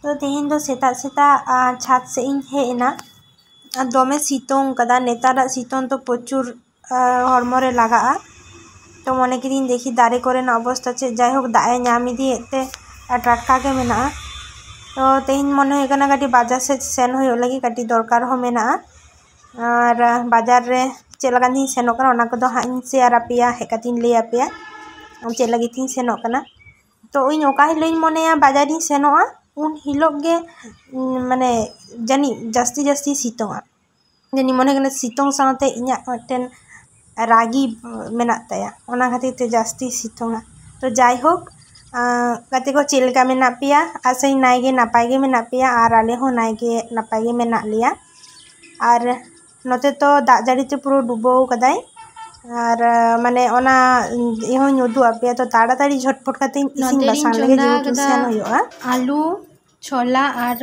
तो तेहेन दो सेता सेता छात से इन हे ना दोमे सितोंग कदा नेतारा सितोंग तो प्रचुर हरमोरे लगा तो मने किदिन देखी दारे कोरेन अवस्था चे जायहोक दाए नाम इदिएते टटका के मेना तो तेहेन मने होय कना काटी बाजार से सेन होय लगी काटी दरकार हो मेना और बाजार रे चे लगानी सेनो कना ओना को दो हाइन शेयर आपेया हेकातिन ले आपेया चे लगी तीन सेनो कना तो इन ओका हिलोइन मनेया बाजारिन सेनोआ उन हिलोग गे माने जानी जास्ती जास्ती सितोंगा जानी मने कना सितोंग साथे इन्या मिदटेन रागी मेना ताया ओना खातिर ते जास्ती सितोंगा तो जाय होक गाते को चेलका मेना पेया आसे नायगे नापाय गे मेना पेया और आले हो नायगे नापाय गे मेना लिया और नोते तो दाग जाड़ी ते पुरो डुबो कदाय और माने ओना इहो उदु आपेया तो ताड़ाताड़ी झटपट काते इसिन बासांग लगे जेहेतु सेन होयोआ आलू छोला और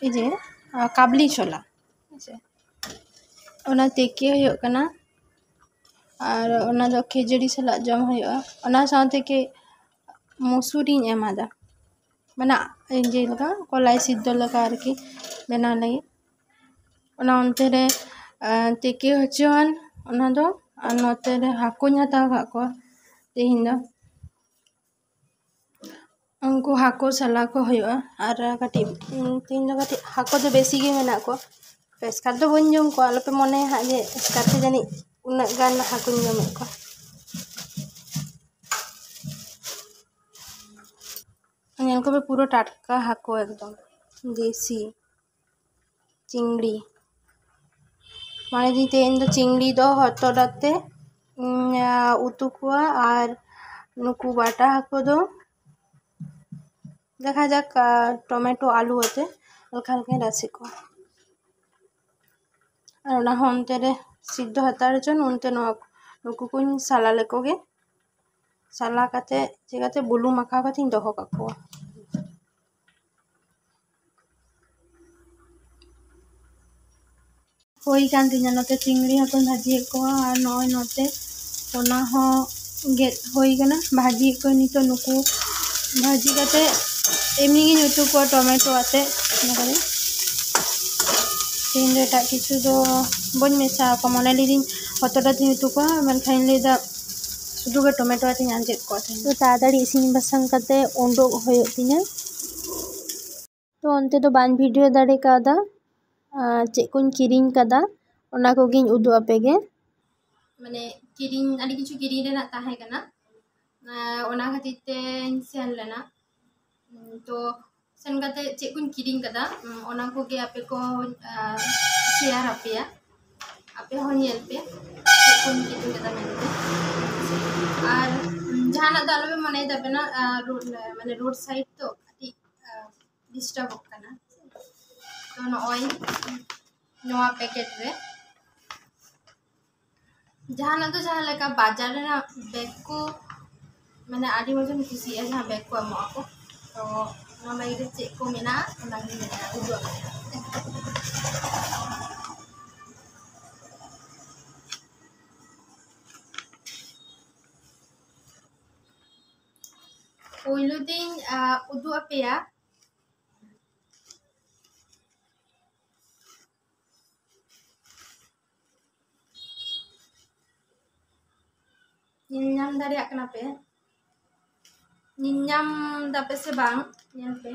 इजे काबली छोला ओना तेके होयो कना और ओना दो खेजड़ी सला जम होयो ओना साथे के मसूरी एमादा माने जे लगा कलाई सिद्ध लगा आरकी बेना लगी ओना ओनते रे तेके होचोन ओना दो और नोते रे हाकुन हताव का को तेहिन दो उनको हाको सला को होयो और काटी तेहिन दो काटी हाको दो बेसी गे मेना को एस्कार दो बन जम को आलोपे मने हा जे एस्कार ते जानी उना गान हाकुन जमे को नेल को पूरा टाटका हाको एकदम देसी चिंगड़ी माने दी तेन दो चिंगड़ी दो हतोडाते उतु कुआ और नुकु बाटा हाको दो देखा जाक टमेटो आलू होते हल्का हल्का राशि को और ओना होनते रे सिद्ध हतार जन उनते नुकु कुन साला लेकोगे साला काते जेगाते बुलु माखा काते दोहो काको होई कान तिना नोते चिंगड़ी हतन भाजी को और नय नोते ओना हो गेट होई गना भाजी को नितो नुकु भाजी काते एमनी गे उतु को टमेटो आते नकरे तीन रेटा किछु दो बन मेसा को मने लिदिन हतोटा ती उतु को मन खाइन लेदा सुदु गे टमेटो आते आंजे को तो ताड़ाताड़ी इसिन बासांग काते ओंडोक होयो तिना तो ओनते तो बान वीडियो दाड़े कादा चे कुन किरिंग कदा ओना को गिन उदु आपेगे माने किरिंग आडी किछु किरिंग रेना ताहे कना ओना खातिर ते सेन लेना तो सेन काते चे कुन किरिंग कदा ओना को गे आपे को शेयर आपेया आपे हो नेल पे चे कुन किरिंग कदा मेनते और जहाना दालो पे मने दबेना माने रोड साइड तो आडी डिस्टर्ब होकना तो नॉय नोआ पैकेट रे जहाना तो जहां लगा बाजार रे ना बैग को माने आडी मजन खुशी है जहां बैग को अमो को तो ना बैग रे चेक को मेना ओना गे मेना उदु ओइलो दिन उदु आपेया निन्याम दारिया कना पे निन्याम दापे से बांग नेल पे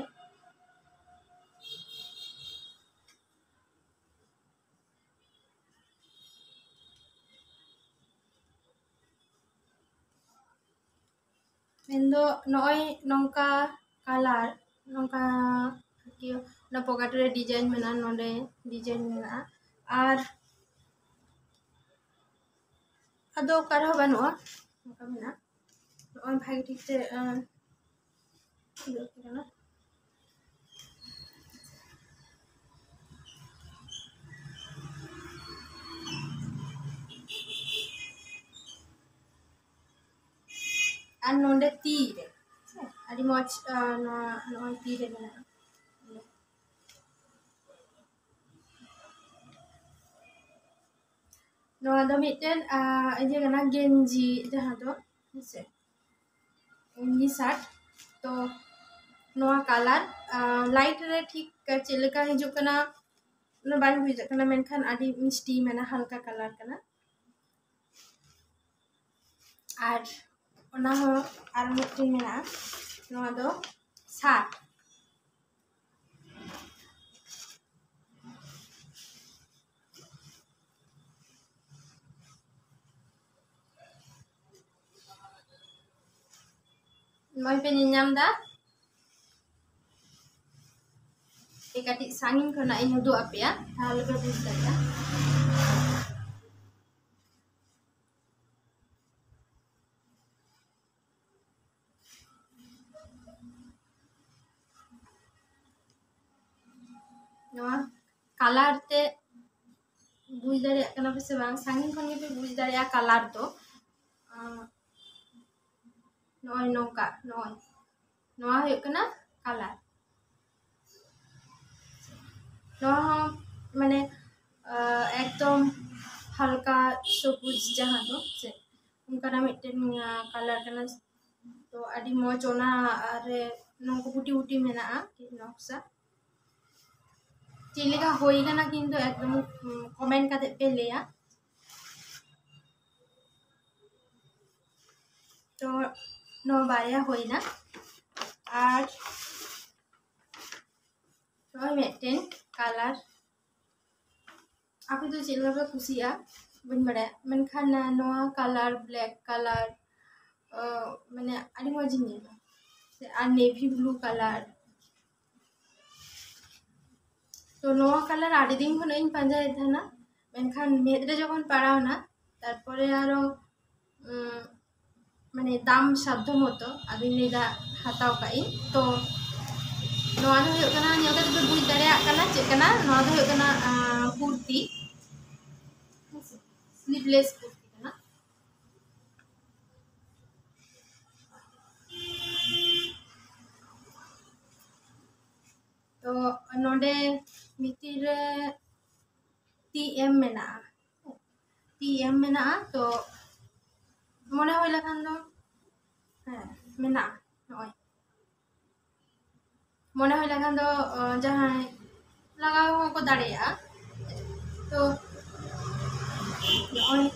मेंदो नॉय नोंका कलर नोंका कियो ना पॉकेट रे डिजाइन मेना नोंडे डिजाइन मेना और अदो कारहो बानुआ नोंका मेना नॉय भाई ठीक से ना और नोंडे तीर आडी मच नॉय तीर मेना नोआ दो मिटेन इजे गना गेंजी जहां दो से उन्नी 60 तो नोआ कलर लाइट रे ठीक चेलेका हिजुक कना ना बाय बुझ कना मेनखान आदि मिष्टि मेना हल्का कलर कना आर ओना हो आर मिट्टी मेना नोआ दो सात मैं पे नियाम दा काटी सांगिन खना इन हुदु आपेया ताहले पे बुझ दाया नोआ कलर ते बुझ दाड़िया कना पे से बांग सांगिन खन पे बुझ दाड़िया कलर तो नोय नोका नोय नोआ हुयुक कना कलर नोआ माने एकदम हल्का सबुज जहाँ दो से उनका मिट्टन कलर कना तो अड़ी मौज ओना रे नोको बुटी बुटी मेना नक्शा चेलेका होई कना किंतु एकदम कमेंट काते पे लेया तो नो बाया होइना आर नोय मिट्टन कलर आपे तो चेलवा पे खुशिया बन बड़ा मनखान नोआ कलर ब्लैक कलर माने आड़ी मौज नेला से आर नेवी ब्लू कलर तो नोआ कलर आड़ी दिन खन इन पांजाय थाना मेनखान मेदरे जखन पाड़ावना तारपरे आरो माने दाम साध्य मतो आदिन लेदा हाताव काई तो नोआ दो हुयुक कना निया कते पे बुझ दाड़िया कना चे कना नोआ दो हुयुक कना कुर्ती स्लीवलेस कुर्ती कना तो नोडे मितिर टीएम मेना तो मने होय लखान दो मेना नोय मने होय लखान दो जहां लगाव को दाड़िया तो नोय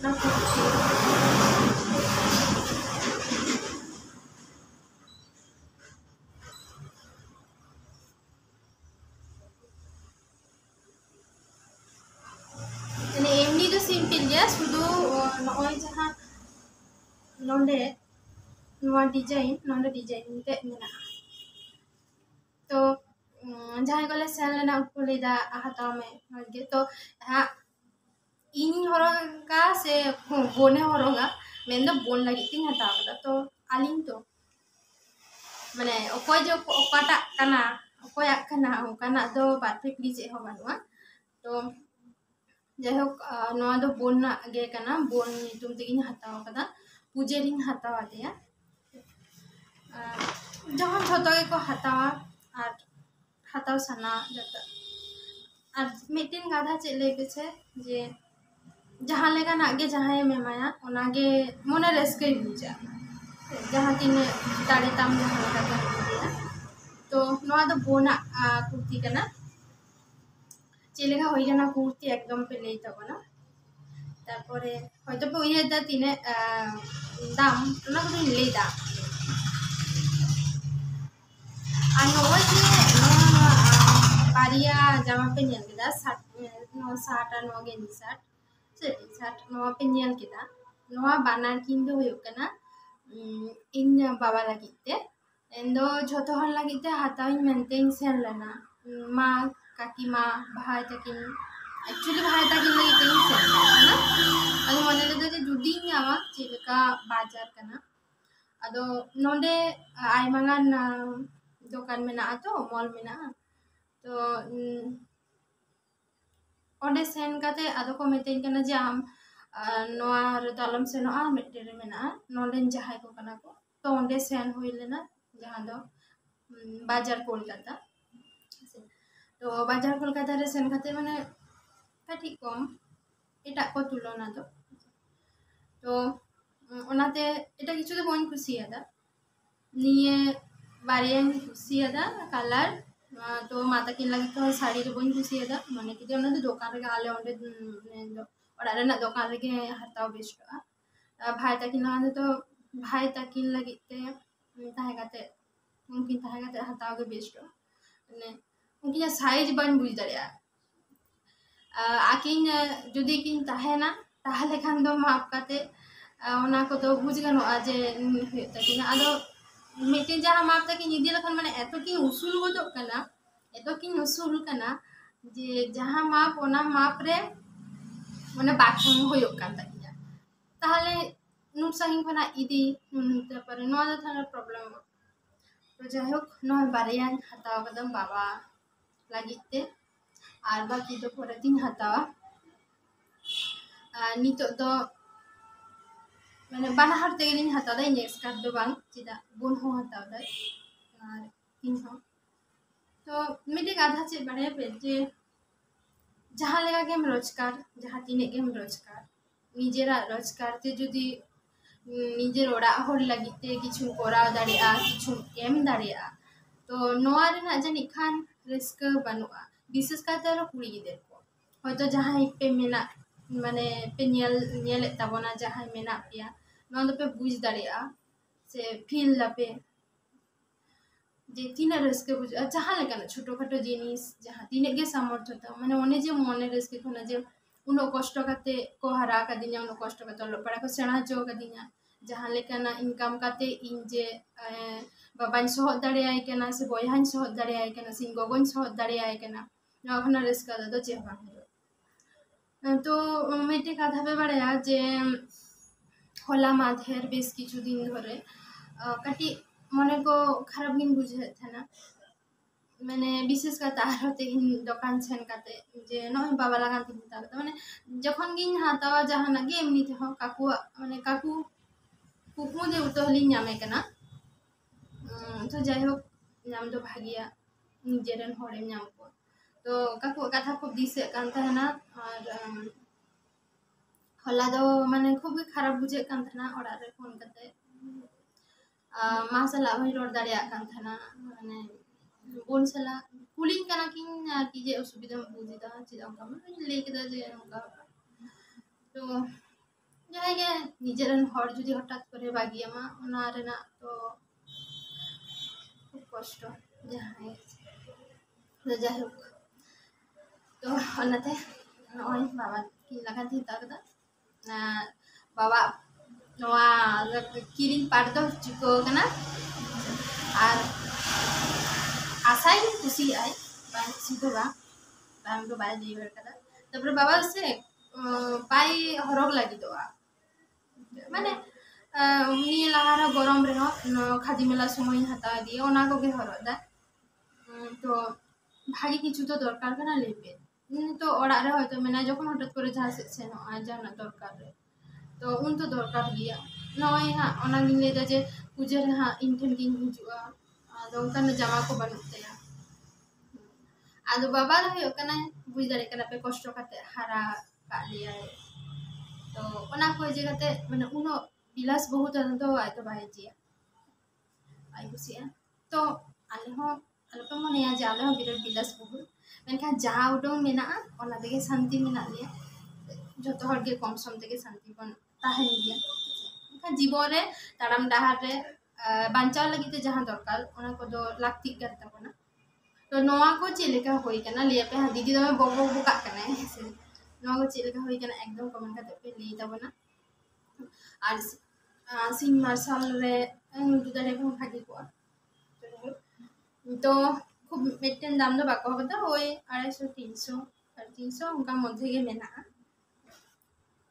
ना कुर्ती एमनी तो सिंपल गया शुधु नोय जहां नोंडे नोआ डिजाइन नोंडे डिजाइन ते मेना तो जहां को ले सेल लेना उनको लेदा हाताव में होगे तो हा इन हरोगा से बोने हरोगा मेन दो बोन लगी तिन हताव दा तो आलिन तो माने ओकोय जो ओकाटा कना ओकोया कना ओकाना दो परफेक्टली जे हो बानुआ तो जायहोक नोआ दो बोन ना गे कना बोन नितुम तेगिन हताव कदा पूजेरिन हताव आदेया जहां झोतो के को हतावा are हताव Sana Jat are meeting गाधा चे ले पेछे जे जहां लेगा ना गे जहां मेमाया ओना गे मोने रस्के बुझा जहां तीन दाड़े ताम जहां लेगा तो नोआ दो बोना कुर्ती कना चेलेगा होई कना कुर्ती एकदम पे लेई तबना तारपरे হয়তো पे उइहे दा तिने दाम ओना को लेई दा আর নয় যে বাড়িয়া জামা पे ñel keda no sat ar no genji sat seti sat no पे ñel keda noa banar kin do huyuk kana in baba lagit te endo jhoto hor lagit te hataw maintain sen lana ma kakima bhai takin actually bhai takin lagit te sen lana ado mone leda je judi ñama chileka bajar kana ado nonde aymangan दुकान में ना तो mall में ना तो ओंडे सेन काते आदो को मेतेन कना जे आम नोआ रे तलम सेनो आ मेटेरे में ना नोंडेन जहाय को कना को तो ओंडे सेन होई लेना जहां दो बाजार कोलकाता तो बाजार कोलकाता रे सेन काते माने काटी कम एटा को तुलना तो ओनाते एटा किछु दो बन खुशी आदा निये बारियां कुसियादा कलर तो माता किन लगी तो साड़ी तो बन कुसियादा माने कि जो दोकान रे आले ओंडे ओड़ा रेना दोकान रे हताव बेस्टोआ भाई ताकिन लगा तो भाई ताकिन लगी ताहे काते उनकिन ताहे काते हताव के बेस्टोआ ने उनकिन साइज बन बुझ दड़िया आकिन जुदी किन ताहेना ताहले खान दो माप काते ओना को तो बुझ गनोआ जे ताकिन आदो मिट्टी जहाँ माप तक इदी लखन माने एतो की उसूल गोदो कना एतो की उसूल कना जे जहाँ माप ओना माप रे माने बाथरूम होयो कान ताकिया ताहले नुट सही खना इदी तापर नो दा थाना प्रॉब्लम तो जाय होक no Bariya हताव Kadam Baba लागिते are बाकी तो परे दिन हतावा नितो तो माने बाना हर तेगिन हताव दा नेक्स्ट कार्ड दो बांग चिदा बुन हो हताव दा आर इन हो तो मिटे आधा चे बड़े पे जे जहाँ लगा गेम रोजगार जहाँ तीने गेम रोजगार निजेरा रोजगार ते जुदी निजेर ओड़ा होर लगिते किछु कोराव दाड़िया किछु एम दाड़िया तो नोआ रेना जानि खान रिस्क बनुआ विशेष काते रो कुड़ी गिदर को होयतो जहाँ पे मेना माने पे नेल ताबोना जहाँ मेना पिया नोआ दो पे बुझ दाड़िया से फील लापे जे तीना रस्के बुझ जहाँ लेकाना छोटो खाटो जिनिस जहाँ तीने गे सामर्थ्य था माने ओने जे मने रस्के खोना जे उनो कष्ट काते को हरा का दिना उनो कष्ट काते लो पड़ा को सेना जो का दिना जहाँ लेकाना इनकम काते इन जे बाबान सोहद दाड़े आय केना से बयहान सोहद दाड़े आय केना से गगन सोहद दाड़े आय केना ना खना रस्का दो चेहरा तो मेटे कथा पे बड़या जे होला माधेर बेस किछु दिन धरे काटी मने को खराब गिन बुझे थे ना मैंने विशेष कर तारते दुकान सेन काते जे नय बाबा लगा दिन तारते माने जखन गिन हातावा जहां ना गेम नी थे हो काकू माने काकू कुकु दे उतहली नामे कना तो जाय हो नाम दो भागिया निजेरन होरे नाम को तो काकू कथा खूब दिसे कान थाना और होला दो माने खूब खराब बुझे कान थाना ओड़ा रे फोन करते मासला भई रोड दाड़िया कान थाना माने बोन सला कुलिंग कना किन की जे असुविधा बुझिदा चिदा का माने लेकेदा जे उनका तो जायगे निजेरन हर जुदी हठात करे बागियामा ओना रेना तो खूब कष्ट जहां तो जाय होक तो ओनाते ओय बाबा की लगा थी ताकदा बाबा नोआ किरिंग पाट दो चिको कना आर आसाई खुशी आय बाय सिधोगा बाम दो बाय लेबर कदा तबरे बाबा से पाई हरग लगी दो माने निये लहारा गरम रे हो खादी मेला समय हता दिए ओना को गे हरदा तो भागी किछु तो दरकार कना लेबे तो ओड़ा रे होयतो मेना जखन हठात करे जहाँ से सेनो आ जाना दरकार रे तो उन तो दरकार गिया नय हा ओना गिन लेदा जे पूजे रे हा इन ठन गिन हिजुआ आदो उनका जमा को बनते आदो बाबा रे कना बुझ दाड़े कना पे कष्ट काते हारा का लिया तो ओना को जगते माने उनो बिलास बहुत तो आय तो बाय जिया आई कुसिया तो आले हो आले पे मने जे आले हो बिराट बिलास बहुत मेनखा जा उडों मेना ओना देगे शांति मेना लिया जतो हर के कम सम तेगे शांति बन ताहे निया मेनखा जीवन रे ताराम डाहार रे बांचाव लगी जहाँ दरकार ओना को दो लाक्ति करता बना तो नोआ को चेलेका होई कना लिया पे दीदी दमे बगो बुका कना से नोआ को चेलेका होई कना एकदम कमेंट करते पे ले तबना आर सिंग मार्शल रे दुदारे को भागी को तो खूब मेटेन दाम दो बाको होता होय 250 300 350 उनका मध्य के मेना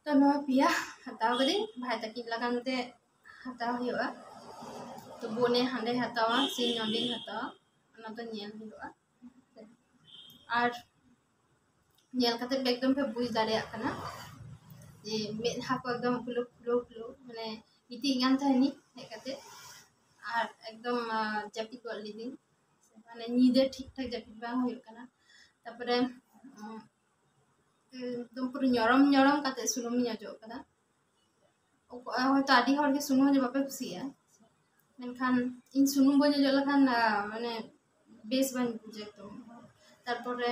तो नो पिया हताव करी भाई तक लगानते हताव हुआ तो बोने हांडे हतावा सिंग नंदे हतावा ओना तो नेल हुआ और नेल कते एकदम पे बुझ दाड़िया कना जे मेधा को एकदम खुलो खुलो खुलो माने इति गान थानी हे कते और एकदम जपी को लिदिन माने नीदे ठीक ठाक जपी बांग हुई कना तापरे एकदम पूरा नरम नरम काते सुनुम ᱧᱚᱡᱚᱜ कदा होयतो आदि हर के सुनु जे बापे खुशिया मेनखान इन सुनुम बन जो लखान माने बेस बन बुझे तो तारपरे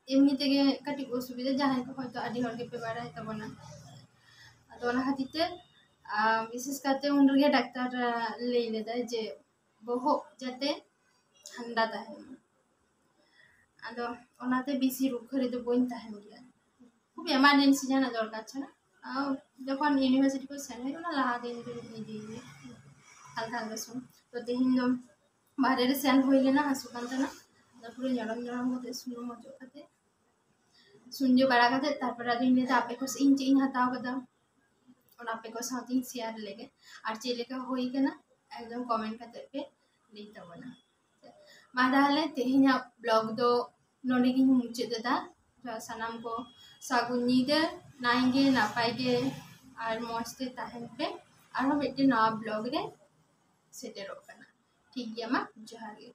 एमनी तेगे कटी असुविधा जहां को हयतो आदि हर के पे बाड़ाय तबना अदो ना खातिते विशेष करते उनगे डाक्टर ले लेदा जे बोहो जाते ठंडा ताहे अदो ओनाते बेसी रुख करे तो बन ताहे गया खूब इमारजेंसी जाना दरकार छना जखन यूनिवर्सिटी को सेन है ना लहा दिन इदी हल्का हल्का सुन तो तेहिन दो बाहरे रे सेन होइले ना हसु कांतना तारपरे जड़म जड़म होते सुनो मजो खाते सुनजो बड़ा खाते तारपरे आदि ने आपे को इन इन हताव कदा और आपे को साथ इन शेयर लेगे और चे लेका होई के ना एकदम कमेंट खाते पे लेता बना मा दाले तेहिना ब्लॉग दो नोने की मुचे देता सनम को सागुनी दे नाइगे नापाइगे और मस्ते ताहन पे और हम एक नवा ब्लॉग रे सेटेरो कना ठीक गया मा जोहार गे।